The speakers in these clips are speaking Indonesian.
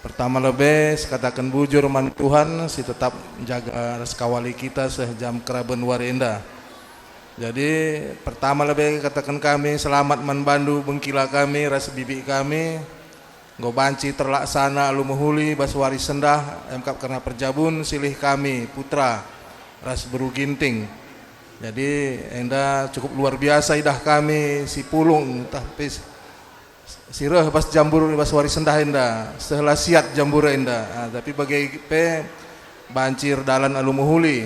Pertama lebih katakan bujur man Tuhan si tetap menjaga kawali kita sejam keraben warenda. Jadi pertama lebih katakan kami selamat membantu bengkila kami ras bibi kami gobanci terlaksana lumuhuli baswari sendah emkap karena perjabun silih kami putra ras beru ginting. Jadi enda cukup luar biasa idah kami si pulung tapi sirah pas jambur baswari sendah enda setelah siat jambur enda tapi bagi pe bancir dalan alumuhuli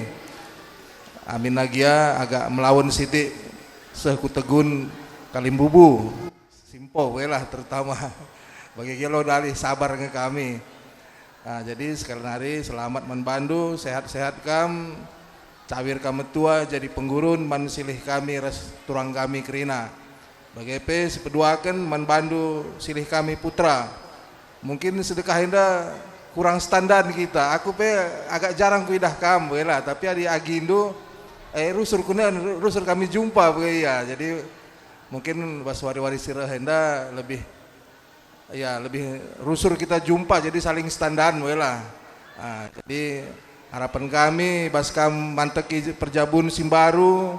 Amin Nagia agak melawan Siti seku tegun kalimbubu simpo welah terutama bagi kilo dalih sabar ke kami. Jadi sekali hari selamat membantu sehat-sehat kam cawir kami tua jadi penggurun man silih kami ras turang kami kerina bagi pe sepeduakan membantu silih kami putra mungkin sedekah indah kurang standar kita aku pe agak jarang kuidah kamu welah tapi ada agindo rusur kami jumpa ya jadi mungkin pas wari-wari sirah henda lebih rusur kita jumpa jadi saling standar lah. Jadi harapan kami pas kam manteki perjabun simbaru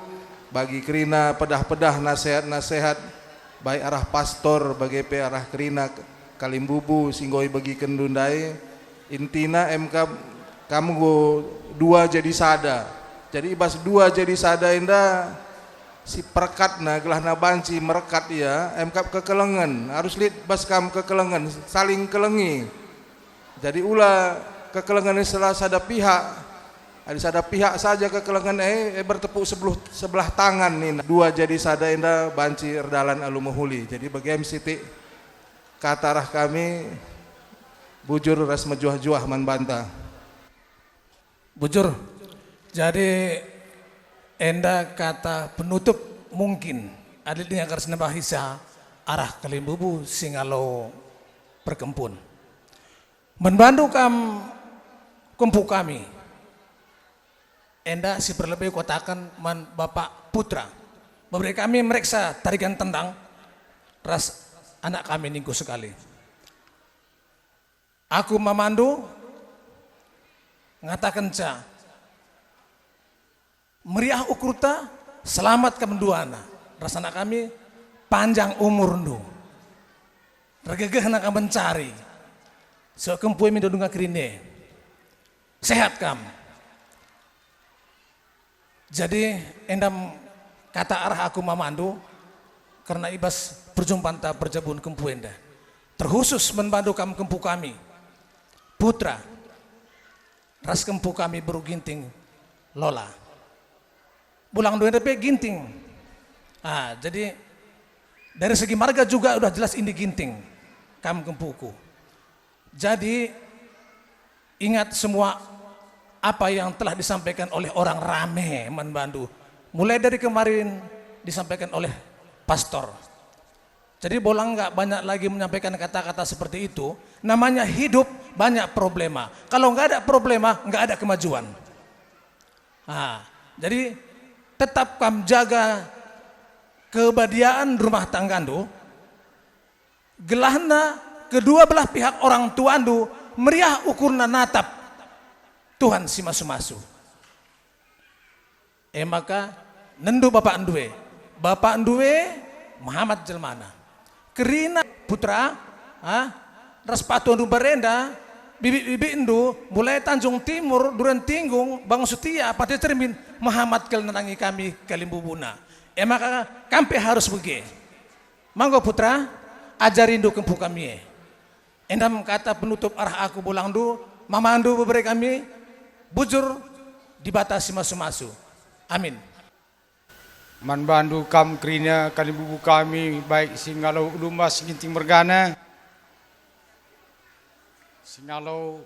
bagi kerina pedah-pedah nasihat-nasihat baik arah pastor bagi pe arah kerina kalimbubu singgoi bagi kendundai intina MK kamu go dua jadi sada. Jadi ibas dua jadi sada indah si perkat na gelah na banci merekat ya emkap kekelengan harus lihat bas kam kekelengan saling kelengi jadi ulah kekelengan ini salah sada pihak ada sada pihak saja kekelengan bertepuk sebelah tangan nih dua jadi sada indah banci erdalan alumuhuli jadi bagi Siti kata arah kami bujur ras mejuah-juah man bantah bujur. Jadi enda kata penutup mungkin ada dengan karsana bahisa arah kalimbubu singalo perkempun. Membantu kempu kami. Enda si perlebih kotakan man bapak putra. Memberi kami mereksa tarikan tendang ras anak kami ningku sekali. Aku memandu ngatakan ca meriah ukurta selamat kemenduana rasana kami panjang umur ndu regegeh nak mencari so kempui mindodunga krine sehat kam jadi endam kata arah aku memandu karena ibas perjumpaan tak berjabun kempu enda terkhusus membantu kempu kami putra ras kempu kami beru ginting Lola bulang dua DP ginting. Jadi dari segi marga juga udah jelas ini ginting kam kempuku. Jadi ingat semua apa yang telah disampaikan oleh orang rame membantu. Mulai dari kemarin disampaikan oleh pastor. Jadi bolang nggak banyak lagi menyampaikan kata-kata seperti itu. Namanya hidup banyak problema. Kalau nggak ada problema nggak ada kemajuan. Jadi tetap kam jaga kebahagiaan rumah tanggandu gelahna kedua belah pihak orang tuandu meriah ukurna natap Tuhan si masu-masu maka nendu bapak anduwe Muhammad Jelmana kerina putra raspatu andu barenda bibi indu mulai Tanjung Timur Duren Tinggung Bang Setia Pati Cermin Muhammad kelenangi kami kalimbubuna maka kami harus begitu manggo putra ajarin du kempu kami endam kata penutup arah aku bulang du mamandu beberapa kami bujur dibatasi masu-masu amin man bandu kam krina kalimbubu kami baik singalau lumas ginting mergana singalau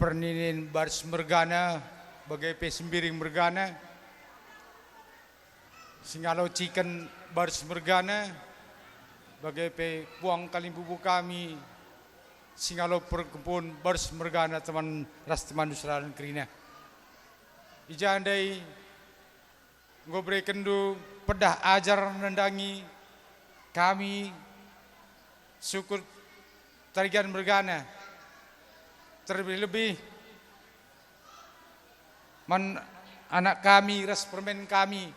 perninin baris mergana bagai pe sembiring mergana singalau chicken baris mergana bagai pe puang kalimbubu kami singalau perkebun baris mergana teman ras teman nusralan krina ijandai ngobre kendu pedah ajar menendangi kami syukur tarian Mergana. Terlebih-lebih anak kami, ras permen kami.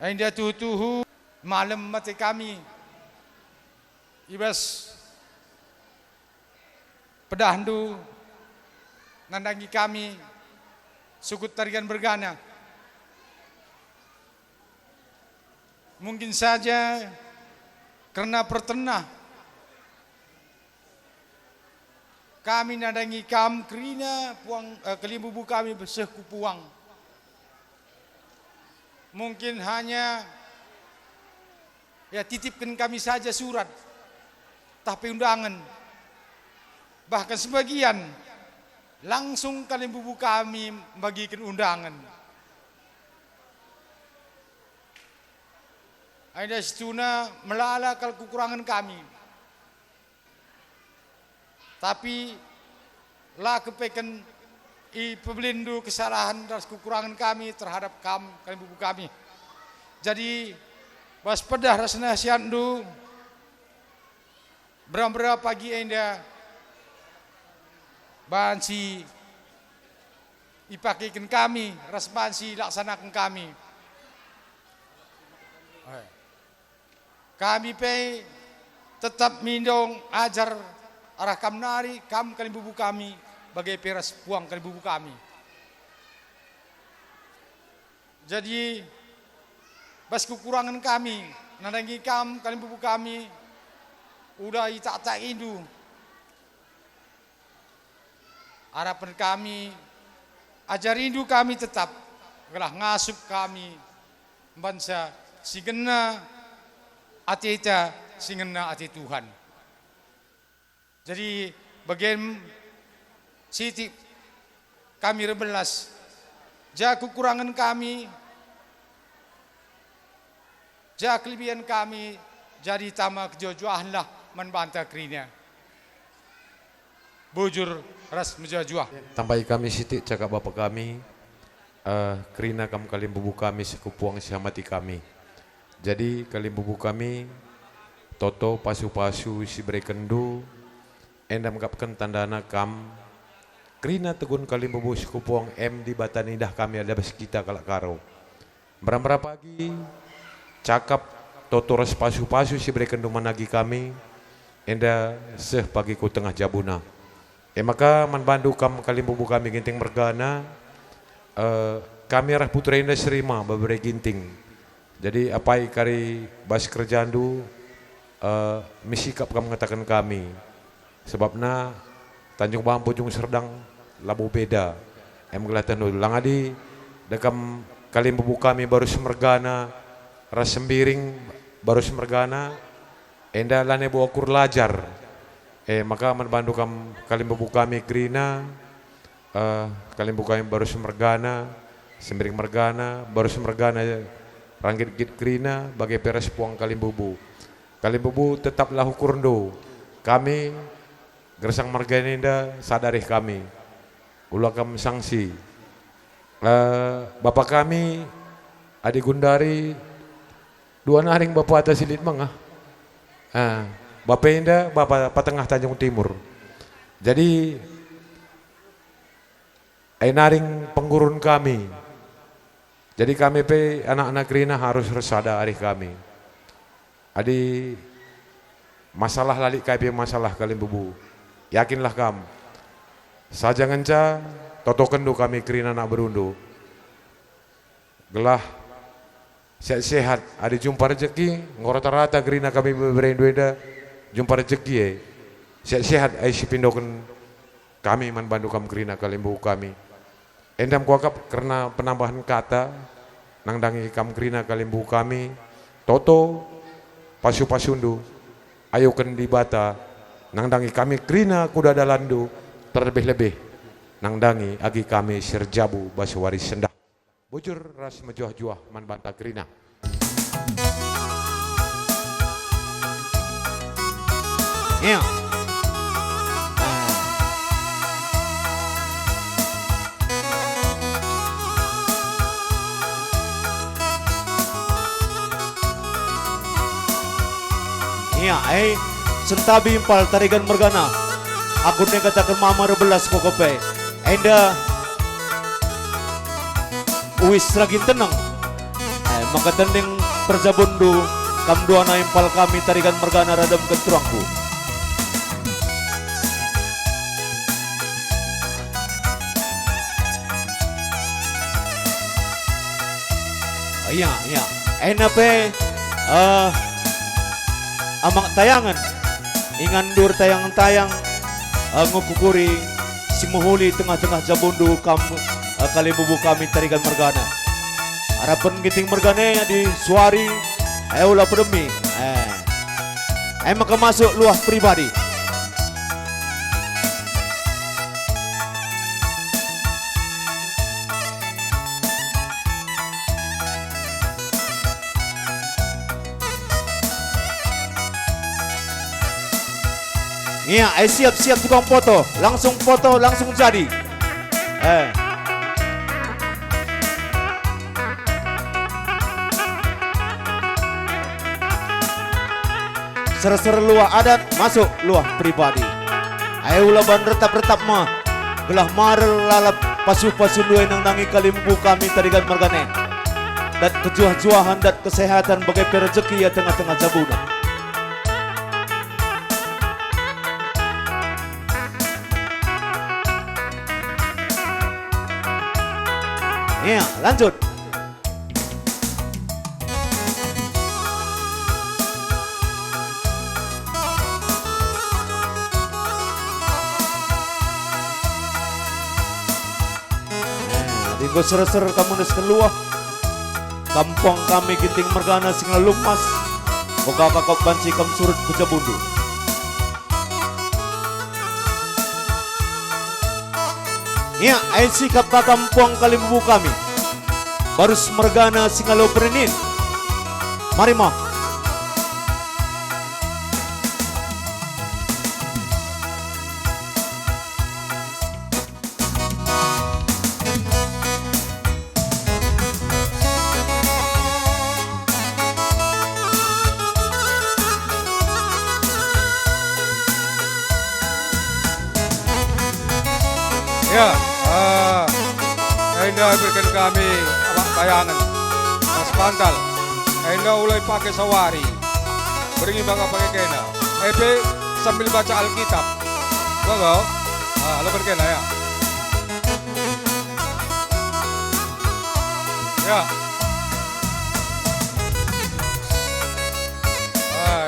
Ainda tuhu malam mati kami. Ibas pedahandu nandangi kami suku tarian Mergana. Mungkin saja karena pertenah kami nandangi kam kerina puang kelimbubu kami beseh kupuang. Mungkin hanya ya titipkan kami saja surat, tapi undangan. Bahkan sebagian langsung kelimbubu kami membagikan undangan. Ada situna melala kalau kekurangan kami. Tapi lah kepekan pebelindu kesalahan dan kekurangan kami terhadap kalian bubu kami. Jadi waspada rasanya siandu berapa pagi enda bansi ipakikan kami, ras bansi laksanakan kami. Kami pe tetap mindong ajar arah kamnari kalian bubu kami bagai peras puang kalian bubu kami. Jadi bas kekurangan kami nandangi kalian bubu kami udah tak indu. Harapan kami ajar rindu kami tetap gelah ngasup kami bangsa sigena ati ita singena ati Tuhan. Jadi bagian siti kami rebelas ja kekurangan kami, ja kelebihan kami, jadi tama kejojuahan lah membantah kerina. Bujur ras menjajuah. Tambahi kami siti cakap bapa kami, kerina kam kalian bubu kami sekupuang sihamati kami. Jadi kalian bubu kami, toto pasu-pasu si berekendu, endam kapkan tandana kam, kerina tegun kalian bubu sekupuang di batanidah kami ada bas kita kalak karo. Beramra pagi, cakap toto ras pasu-pasu si berekendu managi kami, enda seh pagi ku tengah jabuna. Maka manbandu kam kalian bubu kami ginting Mergana, kami arah putra indah serima babere ginting. Jadi apa kari bas kerjaandu misikap kamu mengatakan kami. Sebabna Tanjung Bang Pujung Serdang labu beda. Gelatan dulu. Langadi dekam kalian bubu kami baru Semergana, ras sembiring baru Semergana, enda lane bu akur lajar. Maka manbandu kam kalian bubu kami Grina, kalian bubu kami baru Semergana, sembiring Mergana, baru Semergana. Ranggit git Grina bagai peres puang kalian bubu. Kalian bubu tetaplah ukurndo. Kami gersang Marganinda sadari kami. Ulakam sanksi. Bapak kami adik Gundari dua naring bapak atas silit mangah. Bapak inda bapak patengah Tanjung Timur. Jadi naring penggurun kami. Jadi kami pe anak-anak Grina harus resada hari kami. Adi masalah lalik kai masalah kalian bubu. Yakinlah kam. Saja ngenca toto kendu kami Grina nak berundu. Gelah sehat-sehat. Adi jumpa rezeki ngorata-rata Grina kami berenda jumpa rezeki sehat-sehat ai si pindokan kami man bandu kam Grina kalian bubu kami. Endam kuakap karena penambahan kata nangdangi kam Grina kalian buku kami toto pasu-pasundu ayo ken di bata nangdangi kami Grina kuda dalandu terlebih-lebih nangdangi agi kami serjabu baswari sendah bujur ras mejuah-juah man banta Grina. Yeah. Iya, sentabi impal tarigan mergana. Aku ne katakan mama rebelas kokope. Enda uis lagi tenang. Maka tending perjabundu kam duana impal kami tarigan mergana radam kenturangku. Iya. Ena pe amang tayangan. Ingandur tayang-tayang ngukukuri si muhuli tengah-tengah jabundu kalibubu kami tarigan mergana. Harapan giting mergana ya di suari ulah pedemi. Maka masuk luah pribadi. Iya, siap-siap tukang foto, langsung jadi. Ser-ser luah adat masuk luah pribadi. Ayo laban retap-retap mah, gelah marel lalap pasu-pasu luai nang nangi kalimbu kami tarigan mergane. Dat kejuah-juahan dat kesehatan bagai perejeki ya tengah-tengah jabuna. Iya, lanjut. Dinggo ser-ser kamu nes keluar. Kampung kami ginting mergana sing lumas. Boga kakak banci kam surut kujabundu. Iya, sikap kampung kalimbu kami. Barus mergana singalo perenin. Mari mah. Ya, Enda berikan kami abang tayangan Mas Pantal. Enda ulai pakai sawari, beringi bangga pakai kena. Sambil baca Alkitab. Bangga, lo berkena ya. Ya.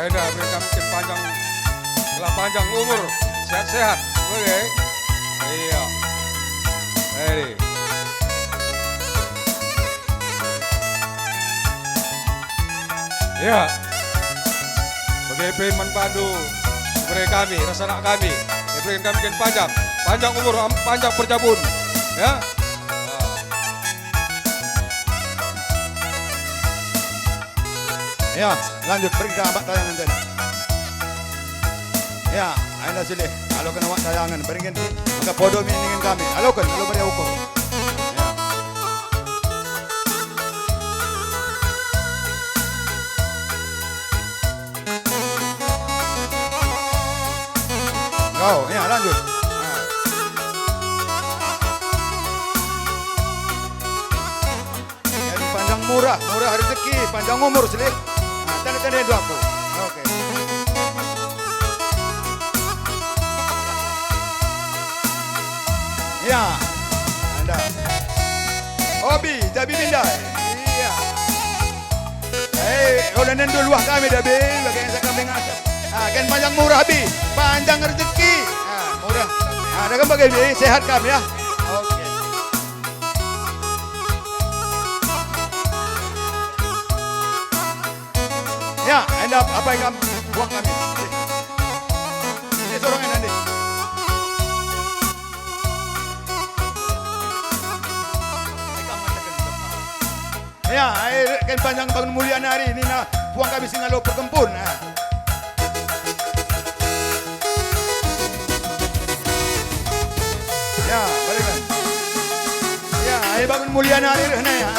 Enda berikan mungkin panjang umur, sehat-sehat. Oke. Iya. Hei. Ya. Bagi Peman Pandu, beri kami, rasana kami, beri kami panjang umur, panjang perjabun, ya. Ya, lanjut beri ke abad tayangan tadi. Ya, anda silih. Halo kan awak tayangan, berikan maka podo miningin kami. Halo kan, halo beri ukur. Ya, lanjut. Jadi panjang murah rezeki, panjang umur silih. Tanda-tanda itu aku. Oke. Ya, anda. Obi, Jabi Bindai. Iya. Oleh nendu luah kami dah bi, bagian saya kambing asap. Kan panjang murah bi, panjang rezeki. Murah. Ada kan bagai bi, sehat kami ya. Oke. Ya, anda apa yang kamu buang kami? Ini sorongnya nanti. Ya, kan panjang bangun mulia hari ini nah buang kami singalo perkempun. Ya, balikan. Ya, bangun mulia hari ini ya.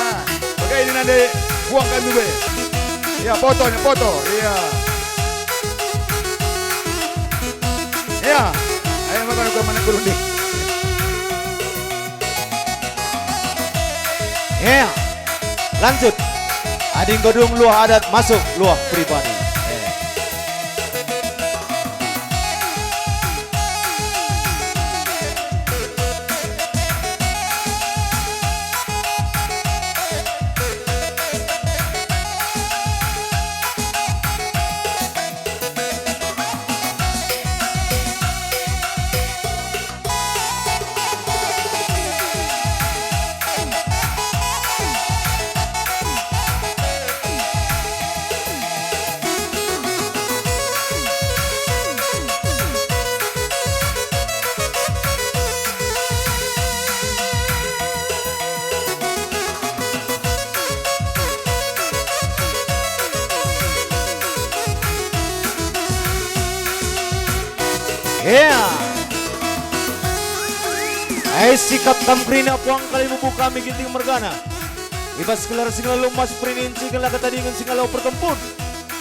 Bagai ini nanti buang kami be. Ya, foto. Iya. berunding. Ya, lanjut. Ading gedung luah adat masuk luah pribadi. Ya, sikap kamprina puang kali bubu kami ginting mergana. Ibas kelar singalo mas prininci kala katadingan singalo pertempun.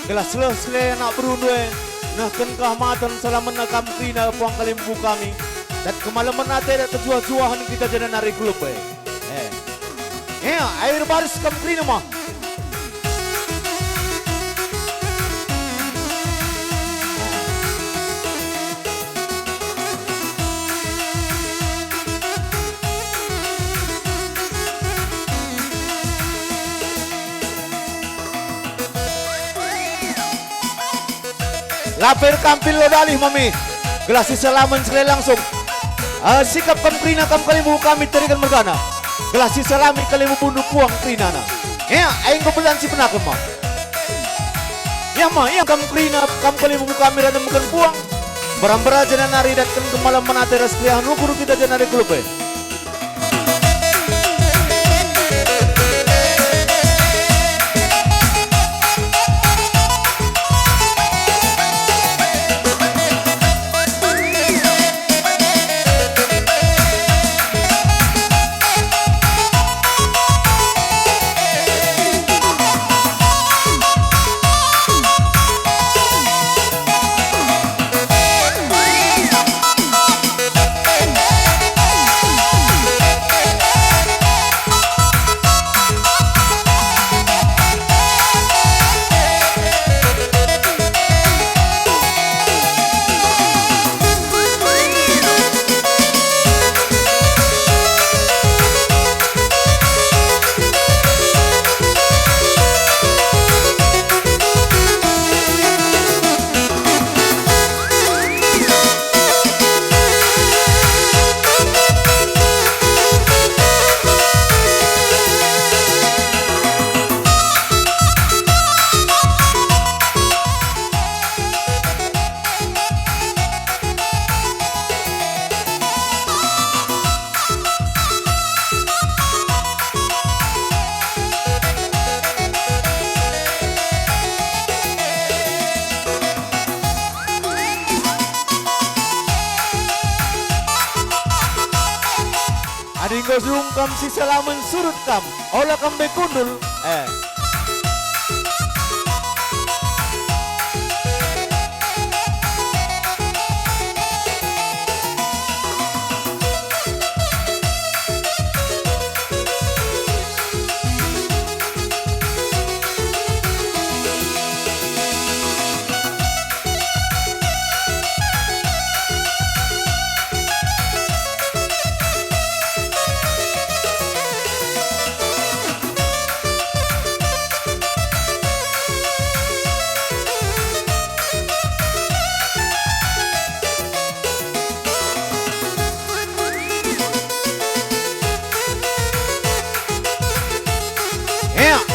Kelas sele nak berundue. Nah ken kahmatan salaman na kamprina puang kali bubu kami. Dan kemalaman nate dat kejuah-juahan kita jadi nari klub ya, air baris kamprina mah. Lapir kampil lo dalih mami. Gelasi salaman sekali langsung. Sikap kamprina kam kalimu kami terikan mergana. Gelasi salami kalimu bunuh puang prinana. Ya, aing kebelan si penakem mah. Ya mah, ya kamprina kam kalimu kami rada bukan puang. Barang-barang jana nari dan kemalam menate ras kliahan ukur kita jana nari klub Adinggo sungkam si salaman surut kam. Olah kam bekundul.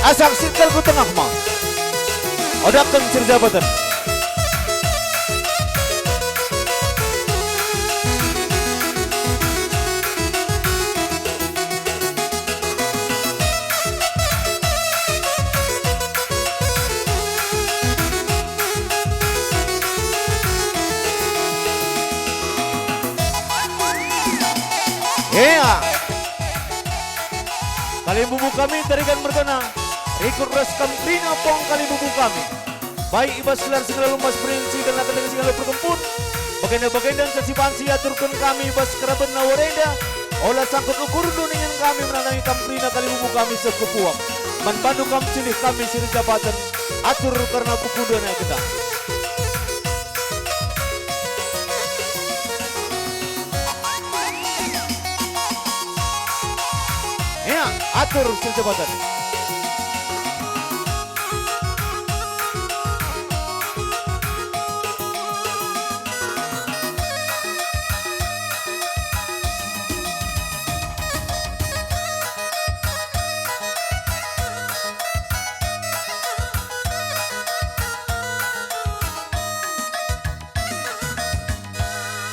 Asal singkal ku tengah mah. Odak kencir jabatan. Ya, kali bubu kami tarikan berkenang. Ikut ras kamprina pong kali bubu kami. Baik ibas selar segala lumas berinci dan latar dengan segala perkempun. Bagenda-bagenda sesipansi aturkan kami bas keraben na warenda. Olah sangkut ukur duningan kami menandangi kamprina kalimubu kami sekupuak. Manbandu kam silih kami siri jabatan atur karena kukuduan yang kita. Ya, atur siri jabatan.